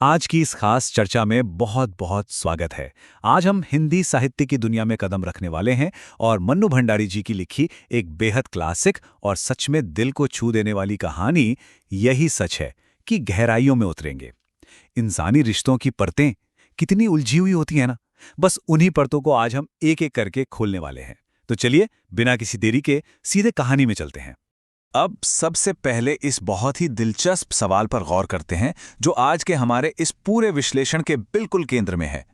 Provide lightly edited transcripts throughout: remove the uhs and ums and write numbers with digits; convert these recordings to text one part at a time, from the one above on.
आज की इस खास चर्चा में बहुत बहुत स्वागत है। आज हम हिंदी साहित्य की दुनिया में कदम रखने वाले हैं और मन्नू भंडारी जी की लिखी एक बेहद क्लासिक और सच में दिल को छू देने वाली कहानी यही सच है कि गहराइयों में उतरेंगे। इंसानी रिश्तों की परतें कितनी उलझी हुई होती हैं ना। बस उन्हीं परतों को आज हम एक एक करके खोलने वाले हैं। तो चलिए बिना किसी देरी के सीधे कहानी में चलते हैं। अब सबसे पहले इस बहुत ही दिलचस्प सवाल पर गौर करते हैं जो आज के हमारे इस पूरे विश्लेषण के बिल्कुल केंद्र में है।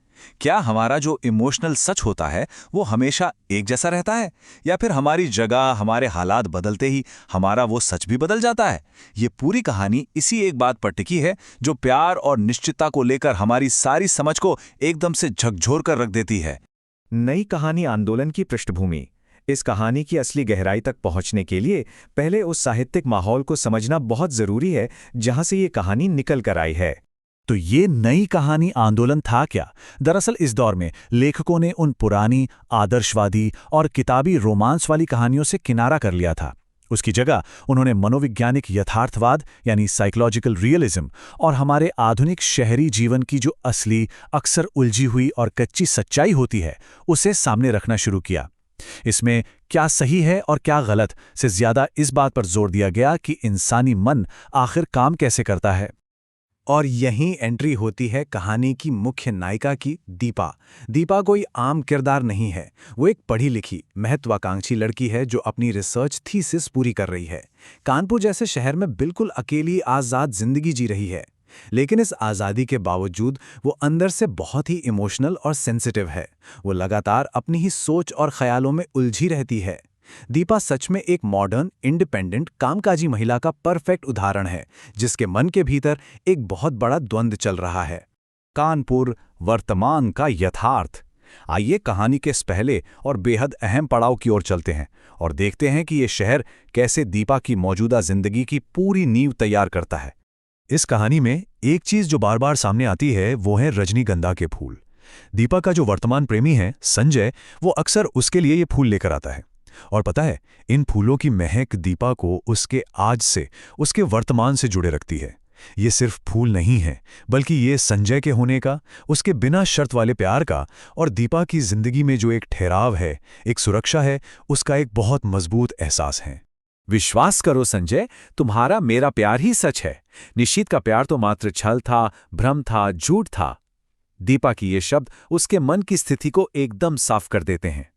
क्या हमारा जो इमोशनल सच होता है वो हमेशा एक जैसा रहता है, या फिर हमारी जगह हमारे हालात बदलते ही हमारा वो सच भी बदल जाता है? ये पूरी कहानी इसी एक बात पर टिकी है जो प्यार और निश्चितता को लेकर हमारी सारी समझ को एकदम से झकझोर कर रख देती है। नई कहानी आंदोलन की पृष्ठभूमि। इस कहानी की असली गहराई तक पहुंचने के लिए पहले उस साहित्यिक माहौल को समझना बहुत जरूरी है जहां से ये कहानी निकल कर आई है। तो ये नई कहानी आंदोलन था क्या? दरअसल इस दौर में लेखकों ने उन पुरानी आदर्शवादी और किताबी रोमांस वाली कहानियों से किनारा कर लिया था। उसकी जगह उन्होंने मनोवैज्ञानिक यथार्थवाद यानी साइकोलॉजिकल रियलिज्म और हमारे आधुनिक शहरी जीवन की जो असली, अक्सर उलझी हुई और कच्ची सच्चाई होती है, उसे सामने रखना शुरू किया। इसमें क्या सही है और क्या गलत से ज्यादा इस बात पर जोर दिया गया कि इंसानी मन आखिर काम कैसे करता है। और यहीं एंट्री होती है कहानी की मुख्य नायिका की, दीपा। दीपा कोई आम किरदार नहीं है। वो एक पढ़ी लिखी महत्वाकांक्षी लड़की है जो अपनी रिसर्च थीसिस पूरी कर रही है। कानपुर जैसे शहर में बिल्कुल अकेली आज़ाद जिंदगी जी रही है। लेकिन इस आज़ादी के बावजूद वो अंदर से बहुत ही इमोशनल और सेंसिटिव है। वो लगातार अपनी ही सोच और ख्यालों में उलझी रहती है। दीपा सच में एक मॉडर्न, इंडिपेंडेंट, कामकाजी महिला का परफेक्ट उदाहरण है जिसके मन के भीतर एक बहुत बड़ा द्वंद्व चल रहा है। कानपुर, वर्तमान का यथार्थ। आइए कहानी के इस पहले और बेहद अहम पड़ाव की ओर चलते हैं और देखते हैं कि ये शहर कैसे दीपा की मौजूदा जिंदगी की पूरी नींव तैयार करता है। इस कहानी में एक चीज जो बार बार सामने आती है वो है रजनीगंधा के फूल। दीपा का जो वर्तमान प्रेमी है संजय, वो अक्सर उसके लिए ये फूल लेकर आता है। और पता है, इन फूलों की महक दीपा को उसके आज से, उसके वर्तमान से जुड़े रखती है। ये सिर्फ फूल नहीं है, बल्कि ये संजय के होने का, उसके बिना शर्त वाले प्यार का, और दीपा की जिंदगी में जो एक ठहराव है, एक सुरक्षा है, उसका एक बहुत मजबूत एहसास है। विश्वास करो संजय, तुम्हारा मेरा प्यार ही सच है। निशित का प्यार तो मात्र छल था, भ्रम था, झूठ था। दीपा की ये शब्द उसके मन की स्थिति को एकदम साफ कर देते हैं।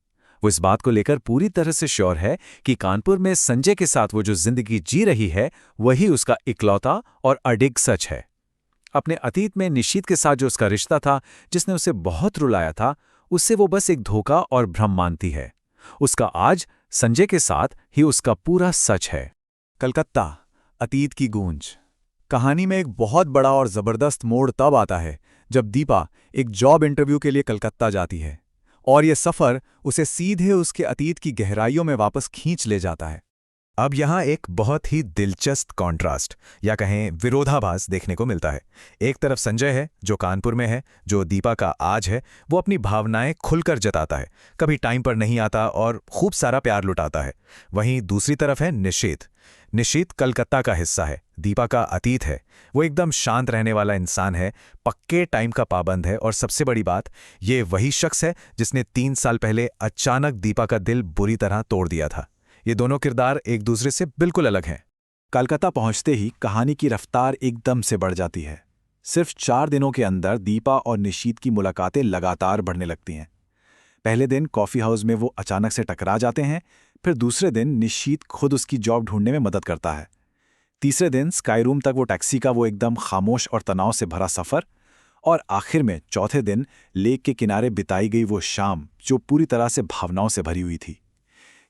वो इस बात को लेकर पूरी तरह से श्योर है कि कानपुर में संजय के साथ वो जो जिंदगी जी रही है वही उसका इकलौता और अडिग सच है। अपने अतीत में निशित के साथ जो उसका रिश्ता था, जिसने उसे बहुत रुलाया था, उससे वो बस एक धोखा और भ्रम मानती है। उसका आज संजय के साथ ही उसका पूरा सच है। कलकत्ता, अतीत की गूंज। कहानी में एक बहुत बड़ा और जबरदस्त मोड़ तब आता है जब दीपा एक जॉब इंटरव्यू के लिए कलकत्ता जाती है, और यह सफर उसे सीधे उसके अतीत की गहराइयों में वापस खींच ले जाता है। अब यहाँ एक बहुत ही दिलचस्प कॉन्ट्रास्ट या कहें विरोधाभास देखने को मिलता है। एक तरफ संजय है जो कानपुर में है, जो दीपा का आज है। वो अपनी भावनाएं खुलकर जताता है, कभी टाइम पर नहीं आता और खूब सारा प्यार लुटाता है। वहीं दूसरी तरफ है निशित। निशित कलकत्ता का हिस्सा है, दीपा का अतीत है। वो एकदम शांत रहने वाला इंसान है, पक्के टाइम का पाबंद है, और सबसे बड़ी बात, ये वही शख्स है जिसने 3 साल पहले अचानक दीपा का दिल बुरी तरह तोड़ दिया था। ये दोनों किरदार एक दूसरे से बिल्कुल अलग हैं। कलकत्ता पहुंचते ही कहानी की रफ्तार एकदम से बढ़ जाती है। सिर्फ 4 दिनों के अंदर दीपा और निशीत की मुलाकातें लगातार बढ़ने लगती हैं। पहले दिन कॉफ़ी हाउस में वो अचानक से टकरा जाते हैं, फिर दूसरे दिन निशीत खुद उसकी जॉब ढूंढने में मदद करता है। तीसरे दिन स्काई रूम तक वो टैक्सी का वो एकदम खामोश और तनाव से भरा सफ़र, और आखिर में चौथे दिन लेक के किनारे बिताई गई वो शाम जो पूरी तरह से भावनाओं से भरी हुई थी।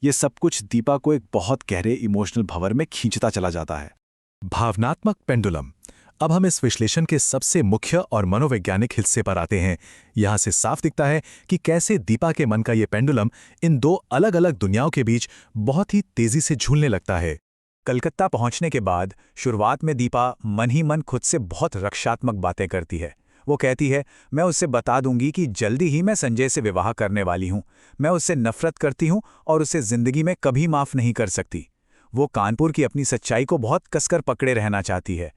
ये सब कुछ दीपा को एक बहुत गहरे इमोशनल भंवर में खींचता चला जाता है। भावनात्मक पेंडुलम। अब हम इस विश्लेषण के सबसे मुख्य और मनोवैज्ञानिक हिस्से पर आते हैं। यहाँ से साफ दिखता है कि कैसे दीपा के मन का ये पेंडुलम इन दो अलग अलग दुनियाओं के बीच बहुत ही तेजी से झूलने लगता है। कलकत्ता पहुंचने के बाद शुरुआत में दीपा मन ही मन खुद से बहुत रक्षात्मक बातें करती है। वो कहती है, मैं उससे बता दूंगी कि जल्दी ही मैं संजय से विवाह करने वाली हूँ। मैं उससे नफरत करती हूँ और उसे जिंदगी में कभी माफ नहीं कर सकती। वो कानपुर की अपनी सच्चाई को बहुत कसकर पकड़े रहना चाहती है।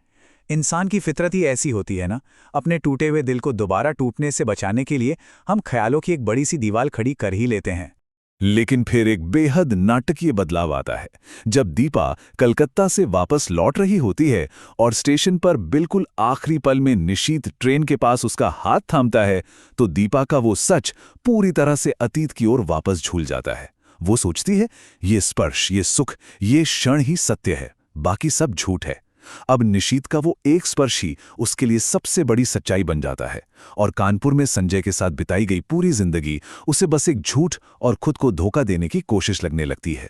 इंसान की फितरत ही ऐसी होती है ना, अपने टूटे हुए दिल को दोबारा टूटने से बचाने के लिए हम ख्यालों की एक बड़ी सी दीवार खड़ी कर ही लेते हैं। लेकिन फिर एक बेहद नाटकीय बदलाव आता है जब दीपा कलकत्ता से वापस लौट रही होती है और स्टेशन पर बिल्कुल आखिरी पल में निशीथ ट्रेन के पास उसका हाथ थामता है, तो दीपा का वो सच पूरी तरह से अतीत की ओर वापस झूल जाता है। वो सोचती है, ये स्पर्श, ये सुख, ये क्षण ही सत्य है, बाकी सब झूठ है। अब निशीथ का वो एक स्पर्श ही उसके लिए सबसे बड़ी सच्चाई बन जाता है और कानपुर में संजय के साथ बिताई गई पूरी जिंदगी उसे बस एक झूठ और खुद को धोखा देने की कोशिश लगने लगती है।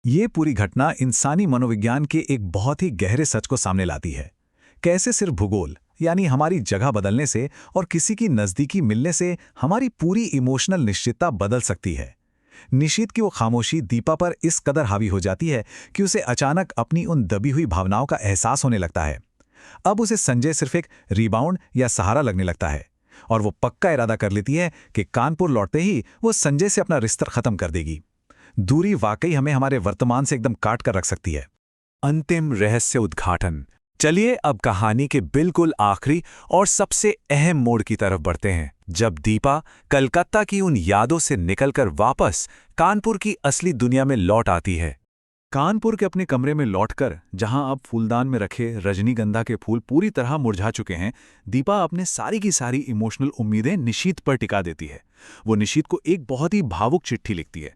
ये पूरी घटना इंसानी मनोविज्ञान के एक बहुत ही गहरे सच को सामने लाती है। कैसे सिर्फ भूगोल यानी हमारी जगह बदलने से और किसी की नज़दीकी मिलने से हमारी पूरी इमोशनल निश्चितता बदल सकती है। निशीथ की वो खामोशी दीपा पर इस कदर हावी हो जाती है कि उसे अचानक अपनी उन दबी हुई भावनाओं का एहसास होने लगता है। अब उसे संजय सिर्फ एक रिबाउंड या सहारा लगने लगता है और वो पक्का इरादा कर लेती है कि कानपुर लौटते ही वो संजय से अपना रिश्ता खत्म कर देगी। दूरी वाकई हमें हमारे वर्तमान से एकदम काट कर रख सकती है। अंतिम रहस्य उद्घाटन। चलिए अब कहानी के बिल्कुल आखिरी और सबसे अहम मोड़ की तरफ बढ़ते हैं, जब दीपा कलकत्ता की उन यादों से निकलकर वापस कानपुर की असली दुनिया में लौट आती है। कानपुर के अपने कमरे में लौटकर, जहां अब फूलदान में रखे रजनीगंधा के फूल पूरी तरह मुरझा चुके हैं, दीपा अपने सारी की सारी इमोशनल उम्मीदें निशीथ पर टिका देती है। वो निशीथ को एक बहुत ही भावुक चिट्ठी लिखती है।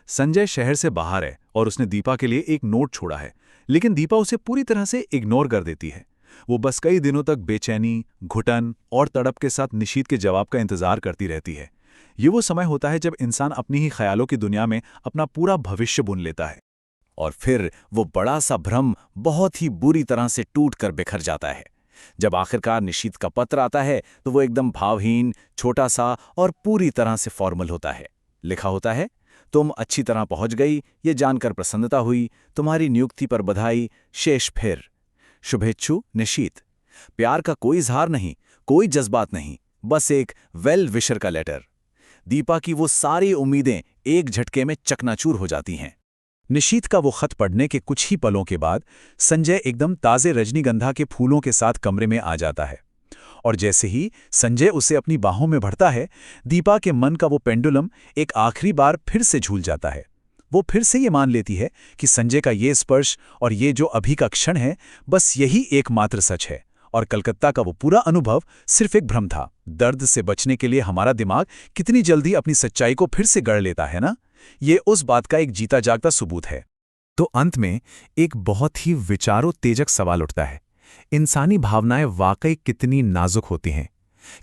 संजय शहर से बाहर है और उसने दीपा के लिए एक नोट छोड़ा है, लेकिन दीपा उसे पूरी तरह से इग्नोर कर देती है। वो बस कई दिनों तक बेचैनी, घुटन और तड़प के साथ निशीथ के जवाब का इंतजार करती रहती है। ये वो समय होता है जब इंसान अपनी ही ख्यालों की दुनिया में अपना पूरा भविष्य बुन लेता है और फिर वो बड़ा सा भ्रम बहुत ही बुरी तरह से टूट कर बिखर जाता है। जब आखिरकार निशीथ का पत्र आता है तो वो एकदम भावहीन, छोटा सा और पूरी तरह से फॉर्मल होता है। लिखा होता है, तुम अच्छी तरह पहुंच गई, ये जानकर प्रसन्नता हुई, तुम्हारी नियुक्ति पर बधाई, शेष फिर। शुभेच्छु निशीथ। प्यार का कोई इजहार नहीं, कोई जज्बात नहीं, बस एक वेल विशर का लेटर। दीपा की वो सारी उम्मीदें एक झटके में चकनाचूर हो जाती हैं। निशीथ का वो खत पढ़ने के कुछ ही पलों के बाद संजय एकदम ताजे रजनीगंधा के फूलों के साथ कमरे में आ जाता है और जैसे ही संजय उसे अपनी बाहों में भरता है, दीपा के मन का वो पेंडुलम एक आखिरी बार फिर से झूल जाता है। वो फिर से ये मान लेती है कि संजय का ये स्पर्श और ये जो अभी का क्षण है, बस यही एकमात्र सच है और कलकत्ता का वो पूरा अनुभव सिर्फ एक भ्रम था। दर्द से बचने के लिए हमारा दिमाग कितनी जल्दी अपनी सच्चाई को फिर से गढ़ लेता है ना, ये उस बात का एक जीता जागता सबूत है। तो अंत में एक बहुत ही विचारोत्तेजक सवाल उठता है, इंसानी भावनाएं वाकई कितनी नाजुक होती हैं?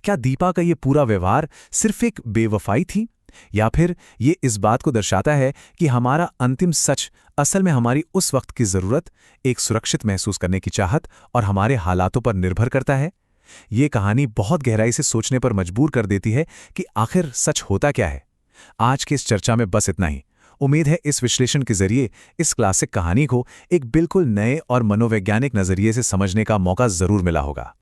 क्या दीपा का ये पूरा व्यवहार सिर्फ एक बेवफाई थी, या फिर ये इस बात को दर्शाता है कि हमारा अंतिम सच असल में हमारी उस वक्त की ज़रूरत, एक सुरक्षित महसूस करने की चाहत और हमारे हालातों पर निर्भर करता है? ये कहानी बहुत गहराई से सोचने पर मजबूर कर देती है कि आखिर सच होता क्या है। आज की इस चर्चा में बस इतना ही। उम्मीद है इस विश्लेषण के जरिए इस क्लासिक कहानी को एक बिल्कुल नए और मनोवैज्ञानिक नजरिए से समझने का मौका जरूर मिला होगा।